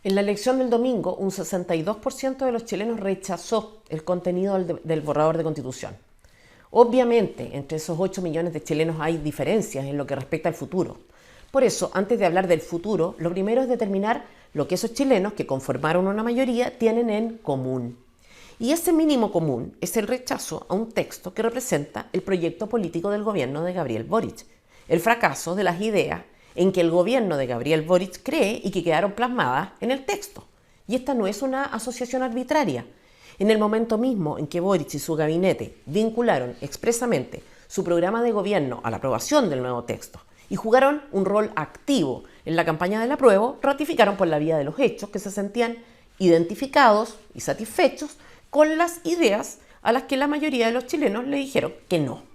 En la elección del domingo, un 62% de los chilenos rechazó el contenido del borrador de Constitución. Obviamente, entre esos 8 millones de chilenos hay diferencias en lo que respecta al futuro. Por eso, antes de hablar del futuro, lo primero es determinar lo que esos chilenos que conformaron una mayoría tienen en común. Y ese mínimo común es el rechazo a un texto que representa el proyecto político del gobierno de Gabriel Boric, el fracaso de las ideas en que el gobierno de Gabriel Boric cree y que quedaron plasmadas en el texto. Y esta no es una asociación arbitraria. En el momento mismo en que Boric y su gabinete vincularon expresamente su programa de gobierno a la aprobación del nuevo texto y jugaron un rol activo en la campaña del apruebo, ratificaron por la vía de los hechos que se sentían identificados y satisfechos con las ideas a las que la mayoría de los chilenos le dijeron que no.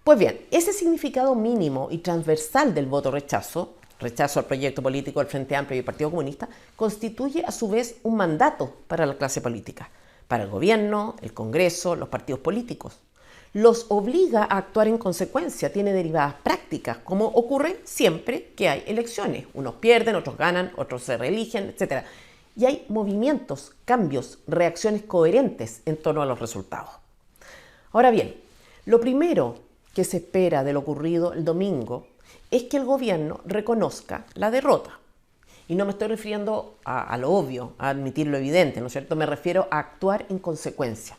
Pues bien, ese significado mínimo y transversal del voto rechazo al proyecto político del Frente Amplio y el Partido Comunista, constituye a su vez un mandato para la clase política, para el gobierno, el Congreso, los partidos políticos. Los obliga a actuar en consecuencia, tiene derivadas prácticas, como ocurre siempre que hay elecciones. Unos pierden, otros ganan, otros se reeligen, etc. Y hay movimientos, cambios, reacciones coherentes en torno a los resultados. Ahora bien, lo primero que se espera de lo ocurrido el domingo es que el gobierno reconozca la derrota. Y no me estoy refiriendo a lo obvio, a admitir lo evidente, ¿no es cierto? Me refiero a actuar en consecuencia.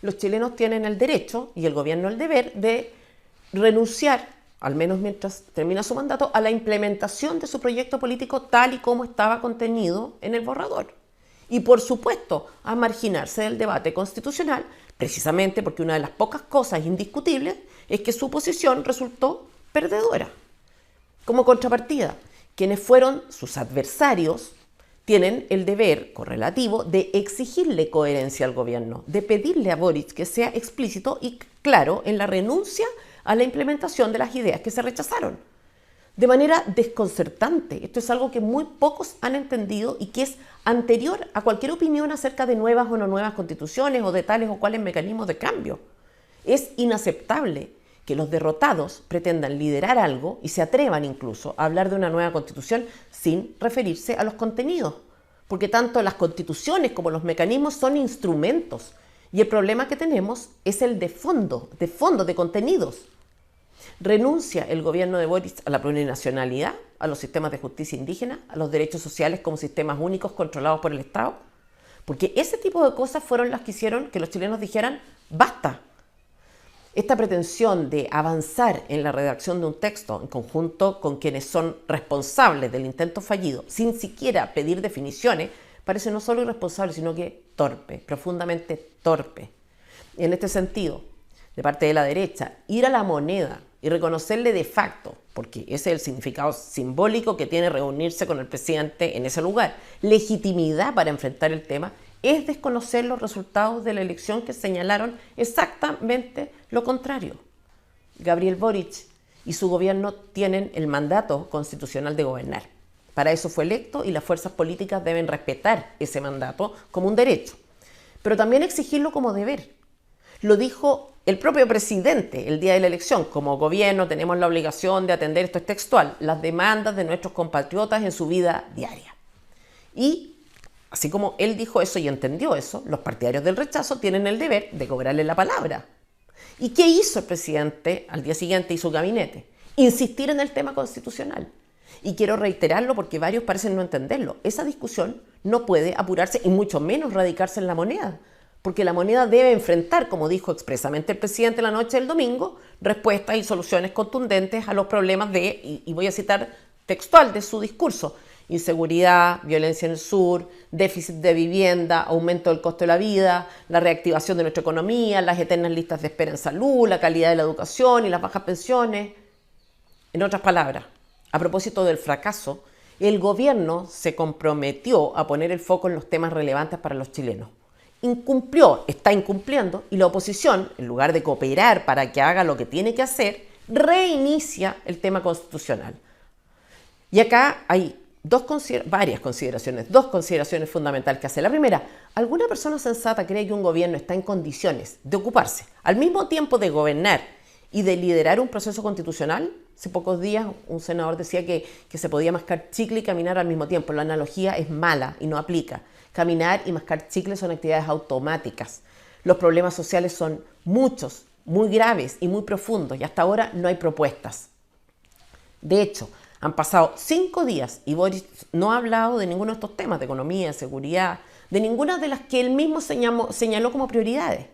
Los chilenos tienen el derecho y el gobierno el deber de renunciar, al menos mientras termina su mandato, a la implementación de su proyecto político tal y como estaba contenido en el borrador. Y por supuesto, a marginarse del debate constitucional, precisamente porque una de las pocas cosas indiscutibles es que su posición resultó perdedora. Como contrapartida, quienes fueron sus adversarios tienen el deber correlativo de exigirle coherencia al gobierno, de pedirle a Boric que sea explícito y claro en la renuncia a la implementación de las ideas que se rechazaron. De manera desconcertante, esto es algo que muy pocos han entendido y que es anterior a cualquier opinión acerca de nuevas o no nuevas constituciones o de tales o cuales mecanismos de cambio. Es inaceptable que los derrotados pretendan liderar algo y se atrevan incluso a hablar de una nueva constitución sin referirse a los contenidos, porque tanto las constituciones como los mecanismos son instrumentos y el problema que tenemos es el de fondo, de contenidos. ¿Renuncia el gobierno de Boric a la plurinacionalidad, a los sistemas de justicia indígena, a los derechos sociales como sistemas únicos controlados por el Estado? Porque ese tipo de cosas fueron las que hicieron que los chilenos dijeran ¡basta! Esta pretensión de avanzar en la redacción de un texto en conjunto con quienes son responsables del intento fallido, sin siquiera pedir definiciones, parece no solo irresponsable, sino que torpe, profundamente torpe. En este sentido, de parte de la derecha, ir a la moneda y reconocerle de facto, porque ese es el significado simbólico que tiene reunirse con el presidente en ese lugar, legitimidad para enfrentar el tema, es desconocer los resultados de la elección que señalaron exactamente lo contrario. Gabriel Boric y su gobierno tienen el mandato constitucional de gobernar. Para eso fue electo y las fuerzas políticas deben respetar ese mandato como un derecho, pero también exigirlo como deber. Lo dijo el propio presidente el día de la elección. Como gobierno tenemos la obligación de atender, esto es textual, las demandas de nuestros compatriotas en su vida diaria. Y así como él dijo eso y entendió eso, los partidarios del rechazo tienen el deber de cobrarle la palabra. ¿Y qué hizo el presidente al día siguiente y su gabinete? Insistir en el tema constitucional. Y quiero reiterarlo porque varios parecen no entenderlo. Esa discusión no puede apurarse y mucho menos radicarse en la moneda, porque la moneda debe enfrentar, como dijo expresamente el presidente la noche del domingo, respuestas y soluciones contundentes a los problemas de, y voy a citar textual de su discurso, inseguridad, violencia en el sur, déficit de vivienda, aumento del costo de la vida, la reactivación de nuestra economía, las eternas listas de espera en salud, la calidad de la educación y las bajas pensiones. En otras palabras, a propósito del fracaso, el gobierno se comprometió a poner el foco en los temas relevantes para los chilenos. Incumplió, está incumpliendo, y la oposición, en lugar de cooperar para que haga lo que tiene que hacer, reinicia el tema constitucional. Y acá hay dos consideraciones fundamentales que hacer. La primera, ¿alguna persona sensata cree que un gobierno está en condiciones de ocuparse al mismo tiempo de gobernar y de liderar un proceso constitucional? Hace pocos días un senador decía que se podía mascar chicle y caminar al mismo tiempo. La analogía es mala y no aplica. Caminar y mascar chicle son actividades automáticas. Los problemas sociales son muchos, muy graves y muy profundos, y hasta ahora no hay propuestas. De hecho, han pasado 5 días y Boris no ha hablado de ninguno de estos temas, de economía, de seguridad, de ninguna de las que él mismo señaló como prioridades.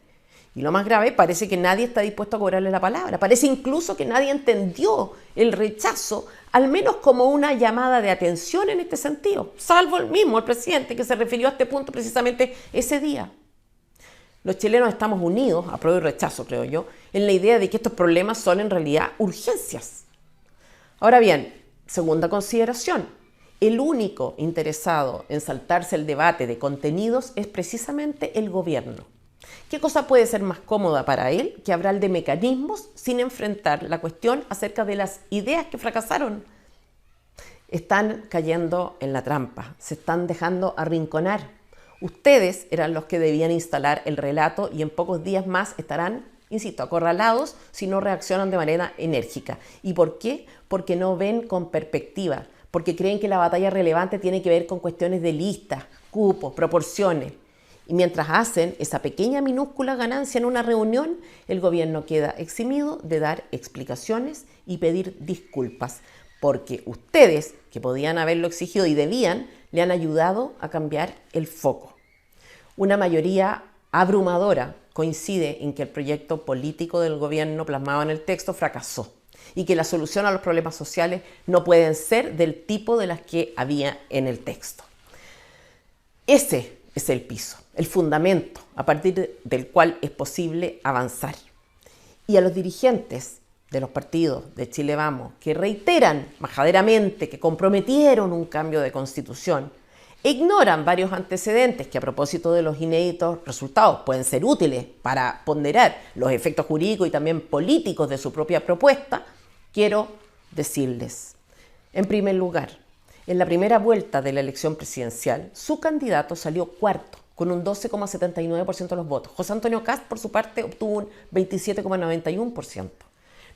Y lo más grave, parece que nadie está dispuesto a cobrarle la palabra. Parece incluso que nadie entendió el rechazo, al menos como una llamada de atención en este sentido, salvo el mismo, el presidente, que se refirió a este punto precisamente ese día. Los chilenos estamos unidos, apruebo y rechazo, creo yo, en la idea de que estos problemas son en realidad urgencias. Ahora bien, segunda consideración, el único interesado en saltarse el debate de contenidos es precisamente el gobierno. ¿Qué cosa puede ser más cómoda para él que hablar de mecanismos sin enfrentar la cuestión acerca de las ideas que fracasaron? Están cayendo en la trampa, se están dejando arrinconar. Ustedes eran los que debían instalar el relato y en pocos días más estarán, insisto, acorralados si no reaccionan de manera enérgica. ¿Y por qué? Porque no ven con perspectiva, porque creen que la batalla relevante tiene que ver con cuestiones de listas, cupos, proporciones. Y mientras hacen esa pequeña minúscula ganancia en una reunión, el gobierno queda eximido de dar explicaciones y pedir disculpas, porque ustedes, que podían haberlo exigido y debían, le han ayudado a cambiar el foco. Una mayoría abrumadora coincide en que el proyecto político del gobierno plasmado en el texto fracasó y que la solución a los problemas sociales no pueden ser del tipo de las que había en el texto. Ese es el piso, el fundamento a partir del cual es posible avanzar. Y a los dirigentes de los partidos de Chile Vamos, que reiteran majaderamente que comprometieron un cambio de constitución, ignoran varios antecedentes que a propósito de los inéditos resultados pueden ser útiles para ponderar los efectos jurídicos y también políticos de su propia propuesta, quiero decirles, en primer lugar, en la primera vuelta de la elección presidencial, su candidato salió cuarto, con un 12,79% de los votos. José Antonio Kast, por su parte, obtuvo un 27,91%.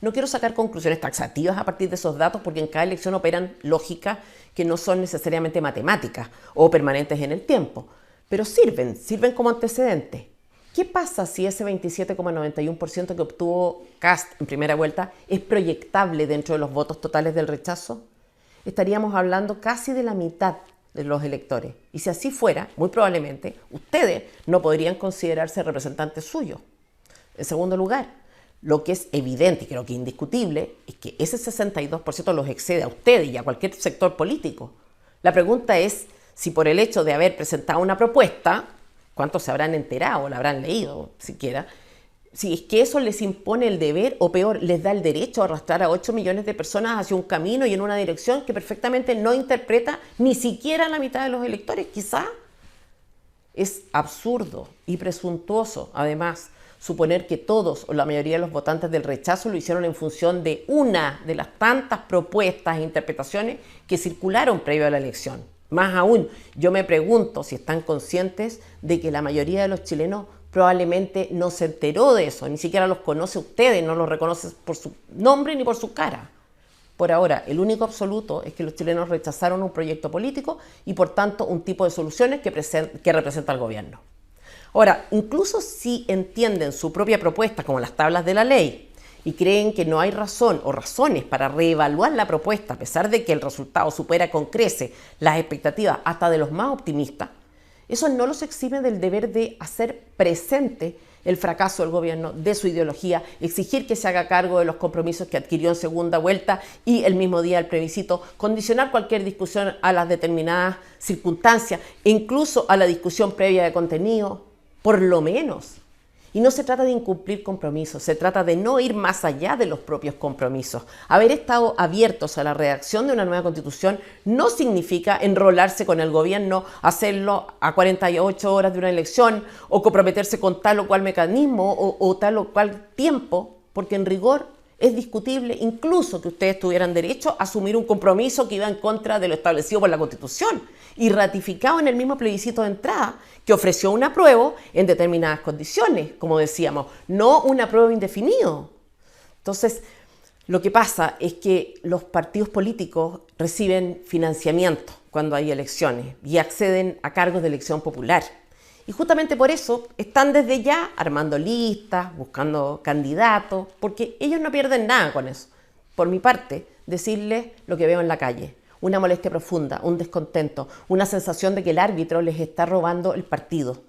No quiero sacar conclusiones taxativas a partir de esos datos porque en cada elección operan lógicas que no son necesariamente matemáticas o permanentes en el tiempo, pero sirven como antecedentes. ¿Qué pasa si ese 27,91% que obtuvo Kast en primera vuelta es proyectable dentro de los votos totales del rechazo? Estaríamos hablando casi de la mitad de los electores. Y si así fuera, muy probablemente, ustedes no podrían considerarse representantes suyos. En segundo lugar, lo que es evidente y creo que indiscutible es que ese 62% los excede a ustedes y a cualquier sector político. La pregunta es si por el hecho de haber presentado una propuesta, ¿cuántos se habrán enterado o la habrán leído siquiera? Si es que eso les impone el deber o peor, les da el derecho a arrastrar a 8 millones de personas hacia un camino y en una dirección que perfectamente no interpreta ni siquiera la mitad de los electores. Quizá es absurdo y presuntuoso, además, suponer que todos o la mayoría de los votantes del rechazo lo hicieron en función de una de las tantas propuestas e interpretaciones que circularon previo a la elección. Más aún, yo me pregunto si están conscientes de que la mayoría de los chilenos probablemente no se enteró de eso, ni siquiera los conoce ustedes, no los reconoce por su nombre ni por su cara. Por ahora, el único absoluto es que los chilenos rechazaron un proyecto político y por tanto un tipo de soluciones que representa al gobierno. Ahora, incluso si entienden su propia propuesta como las tablas de la ley y creen que no hay razón o razones para reevaluar la propuesta a pesar de que el resultado supera con creces las expectativas hasta de los más optimistas, eso no los exime del deber de hacer presente el fracaso del gobierno, de su ideología, exigir que se haga cargo de los compromisos que adquirió en segunda vuelta y el mismo día del plebiscito, condicionar cualquier discusión a las determinadas circunstancias e incluso a la discusión previa de contenido, por lo menos. Y no se trata de incumplir compromisos, se trata de no ir más allá de los propios compromisos. Haber estado abiertos a la redacción de una nueva constitución no significa enrolarse con el gobierno, hacerlo a 48 horas de una elección o comprometerse con tal o cual mecanismo o tal o cual tiempo, porque en rigor es discutible incluso que ustedes tuvieran derecho a asumir un compromiso que iba en contra de lo establecido por la Constitución y ratificado en el mismo plebiscito de entrada, que ofreció un apruebo en determinadas condiciones, como decíamos, no un apruebo indefinido. Entonces, Lo que pasa es que los partidos políticos reciben financiamiento cuando hay elecciones y acceden a cargos de elección popular. Y justamente por eso están desde ya armando listas, buscando candidatos, porque ellos no pierden nada con eso. Por mi parte, decirles lo que veo en la calle: una molestia profunda, un descontento, una sensación de que el árbitro les está robando el partido.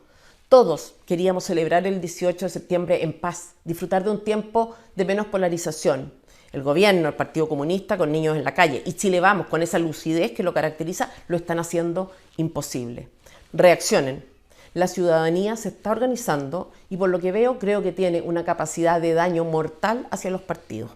Todos queríamos celebrar el 18 de septiembre en paz, disfrutar de un tiempo de menos polarización. El gobierno, el Partido Comunista con niños en la calle y Chile Vamos con esa lucidez que lo caracteriza, lo están haciendo imposible. Reaccionen. La ciudadanía se está organizando y por lo que veo creo que tiene una capacidad de daño mortal hacia los partidos.